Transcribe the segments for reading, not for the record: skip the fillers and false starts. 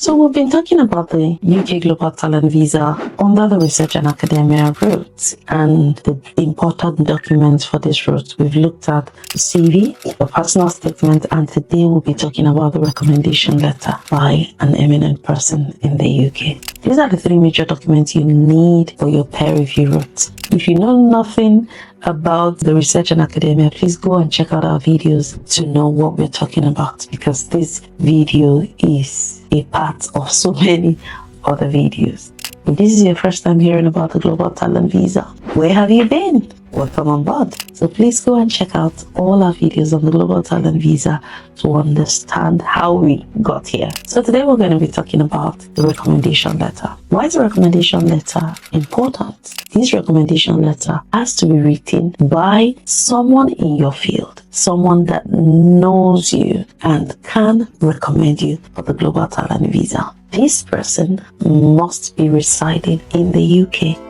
So we've been talking about the UK Global Talent Visa under the Research and Academia route and the important documents for this route. We've looked at the CV, the personal statement, and today we'll be talking about the recommendation letter by an eminent person in the UK. These are the three major documents you need for your peer review route. If you know nothing about the Research and Academia, please go and check out our videos to know what we're talking about, because this video is a part of so many other videos. If this is your first time hearing about the Global Talent Visa, where have you been? Welcome on board. So please go and check out all our videos on the Global Talent Visa to understand how we got here. So today we're going to be talking about the recommendation letter. Why is the recommendation letter important? This recommendation letter has to be written by someone in your field, someone that knows you and can recommend you for the Global Talent Visa. This person must be residing in the UK.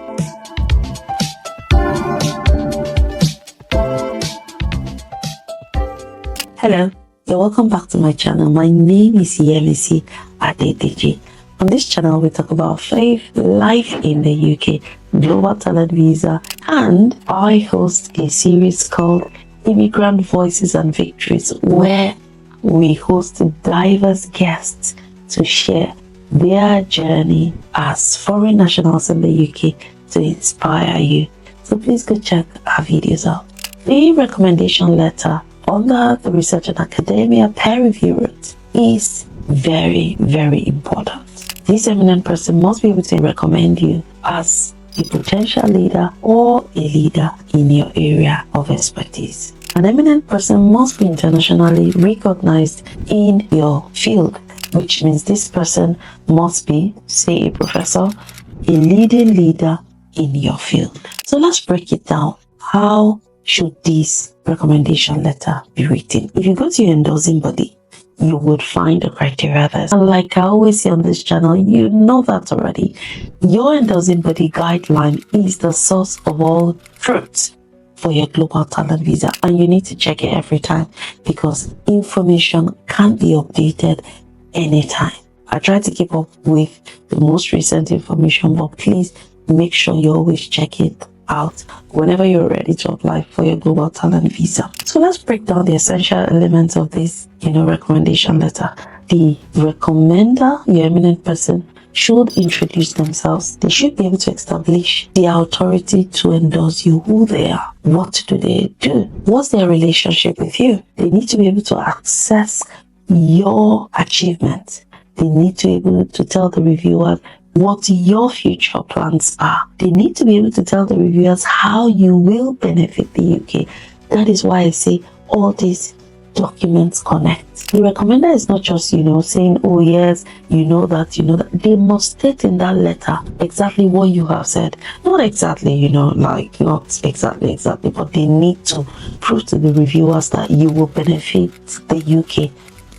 Hello, you're welcome back to my channel. My name is Yemz. On this channel, we talk about faith, life in the UK, Global Talent Visa, and I host a series called Immigrant Voices and Victories, where we host diverse guests to share their journey as foreign nationals in the UK to inspire you. So please go check our videos out. The recommendation letter under the Research and Academia peer review route is very, very important. This eminent person must be able to recommend you as a potential leader or a leader in your area of expertise. An eminent person must be internationally recognized in your field, which means this person must be, say, a professor, a leading leader in your field. So let's break it down. How should this recommendation letter be written? If you go to your endorsing body, you would find the criteria there. And like I always say on this channel, you know that already. Your endorsing body guideline is the source of all truth for your Global Talent Visa, and you need to check it every time because information can't be updated anytime. I try to keep up with the most recent information, but please make sure you always check it out whenever you're ready to apply for your Global Talent Visa. So let's break down the essential elements of this, recommendation letter. The recommender, your eminent person, should introduce themselves. They should be able to establish the authority to endorse you, who they are, what do they do, what's their relationship with you. They need to be able to access your achievements. They need to be able to tell the reviewer what your future plans are. They need to be able to tell the reviewers how you will benefit the UK. That is why I say all these documents connect. The recommender is not just, saying, oh yes, you know that. They must state in that letter exactly what you have said. Not exactly, not exactly, but they need to prove to the reviewers that you will benefit the UK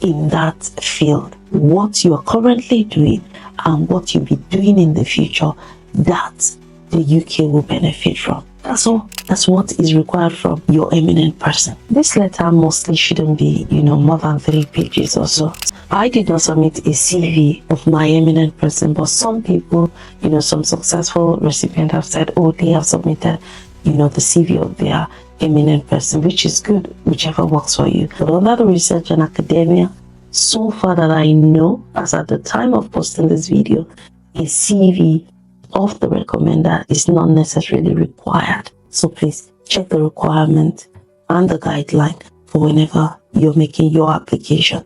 in that field. What you are currently doing and what you'll be doing in the future, that the UK will benefit from. That's all. That's what is required from your eminent person. This letter mostly shouldn't be, more than 3 pages or so. I did not submit a CV of my eminent person, but some people, some successful recipients have said, oh, they have submitted, the CV of their eminent person, which is good, whichever works for you. But under the Research and Academia, so far that I know, as at the time of posting this video, a CV of the recommender is not necessarily required. So please check the requirement and the guideline for whenever you're making your application.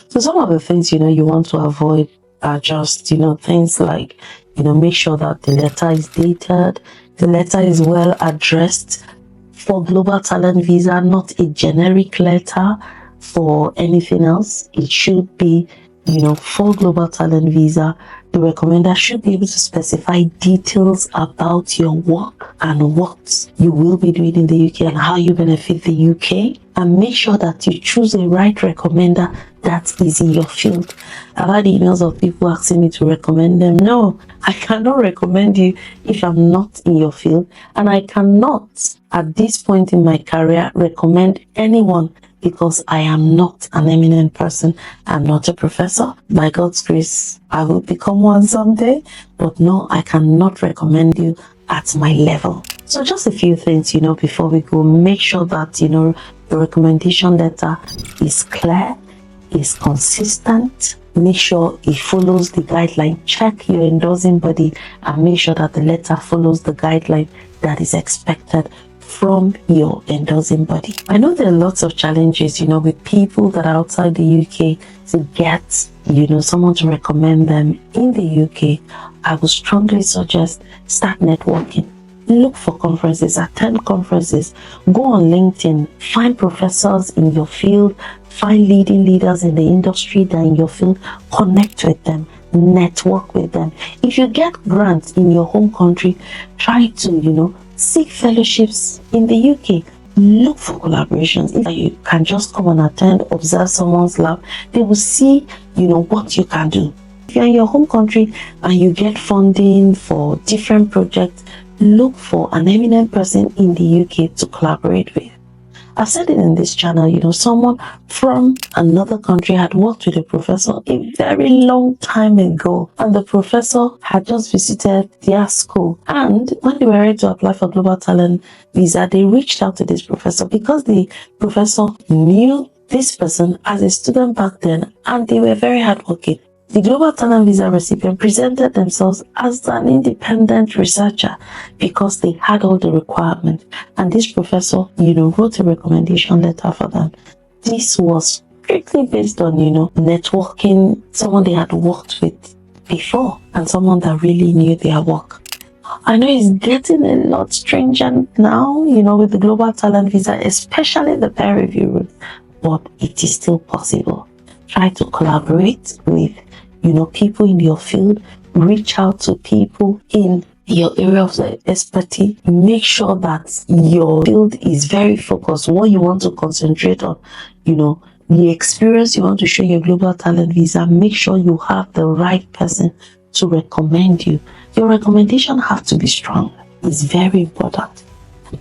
So some of the things, you want to avoid are just, things like, make sure that the letter is dated, the letter is well addressed for Global Talent Visa, not a generic letter for anything else. It should be, for Global Talent Visa. The recommender should be able to specify details about your work and what you will be doing in the UK and how you benefit the UK, and make sure that you choose the right recommender that is in your field. I've had emails of people asking me to recommend them. No, I cannot recommend you if I'm not in your field, and I cannot at this point in my career recommend anyone because I am not an eminent person. I'm not a professor. By God's grace, I will become one someday, but no, I cannot recommend you at my level. So just a few things, before we go. Make sure that, the recommendation letter is clear, is consistent. Make sure it follows the guideline. Check your endorsing body and make sure that the letter follows the guideline that is expected from your endorsing body. I know there are lots of challenges, with people that are outside the UK to get, someone to recommend them in the UK. I would strongly suggest start networking. Look for conferences, attend conferences, go on LinkedIn, find professors in your field, find leading leaders in the industry that are in your field, connect with them, network with them. If you get grants in your home country, try to, seek fellowships in the UK. Look for collaborations. If you can just come and attend, observe someone's lab, they will see, what you can do. If you're in your home country and you get funding for different projects, look for an eminent person in the UK to collaborate with. I've said it in this channel, someone from another country had worked with a professor a very long time ago, and the professor had just visited their school. And when they were ready to apply for Global Talent Visa, they reached out to this professor because the professor knew this person as a student back then, and they were very hardworking. The Global Talent Visa recipient presented themselves as an independent researcher because they had all the requirements. And this professor, wrote a recommendation letter for them. This was strictly based on, networking, someone they had worked with before and someone that really knew their work. I know it's getting a lot stringent now, with the Global Talent Visa, especially the peer review route, but it is still possible. Try to collaborate with people in your field, reach out to people in your area of expertise. Make sure that your field is very focused, what you want to concentrate on, the experience you want to show your Global Talent Visa. Make sure you have the right person to recommend you. Your recommendation has to be strong. It's very important.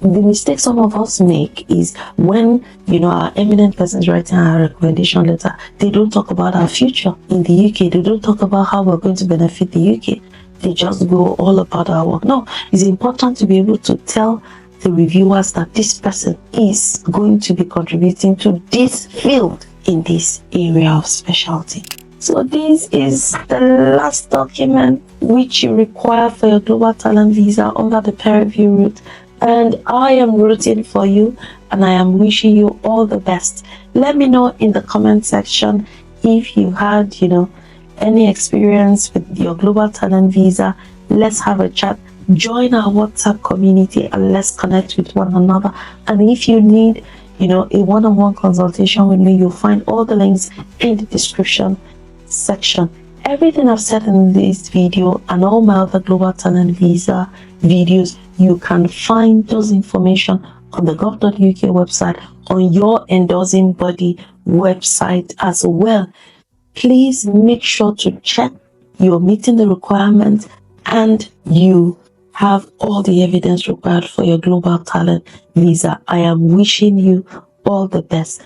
The mistake some of us make is when, our eminent persons writing our recommendation letter, they don't talk about our future in the UK. They don't talk about how we're going to benefit the UK. They just go all about our work. No, it's important to be able to tell the reviewers that this person is going to be contributing to this field in this area of specialty. So this is the last document which you require for your Global Talent Visa under the peer review route. And I am rooting for you and I am wishing you all the best. Let me know in the comment section if you had, any experience with your Global Talent Visa. Let's have a chat. Join our WhatsApp community and let's connect with one another. And if you need, a one-on-one consultation with me, you'll find all the links in the description section. Everything I've said in this video and all my other Global Talent Visa videos, you can find those information on the gov.uk website, on your endorsing body website as well. Please make sure to check you're meeting the requirements and you have all the evidence required for your Global Talent Visa. I am wishing you all the best.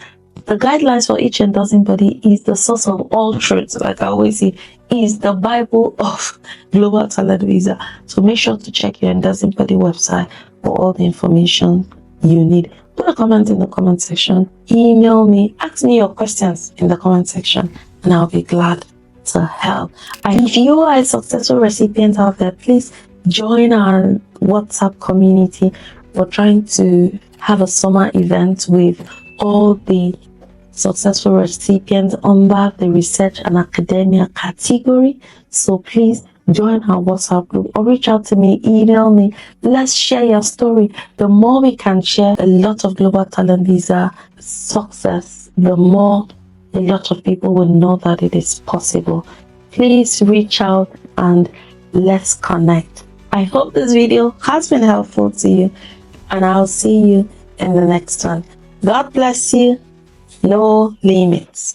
The guidelines for each endorsing body is the source of all truths, like I always say, is the Bible of Global Talent Visa. So make sure to check your endorsing body website for all the information you need. Put a comment in the comment section, email me, ask me your questions in the comment section, and I'll be glad to help. And if you are a successful recipient out there, please join our WhatsApp community. We're trying to have a summer event with all the successful recipients under the research and academia category. So please join our WhatsApp group or reach out to me, email me. Let's share your story. The more we can share a lot of Global Talent Visa success, the more a lot of people will know that it is possible. Please reach out and let's connect. I hope this video has been helpful to you, and I'll see you in the next one. God bless you. No limits.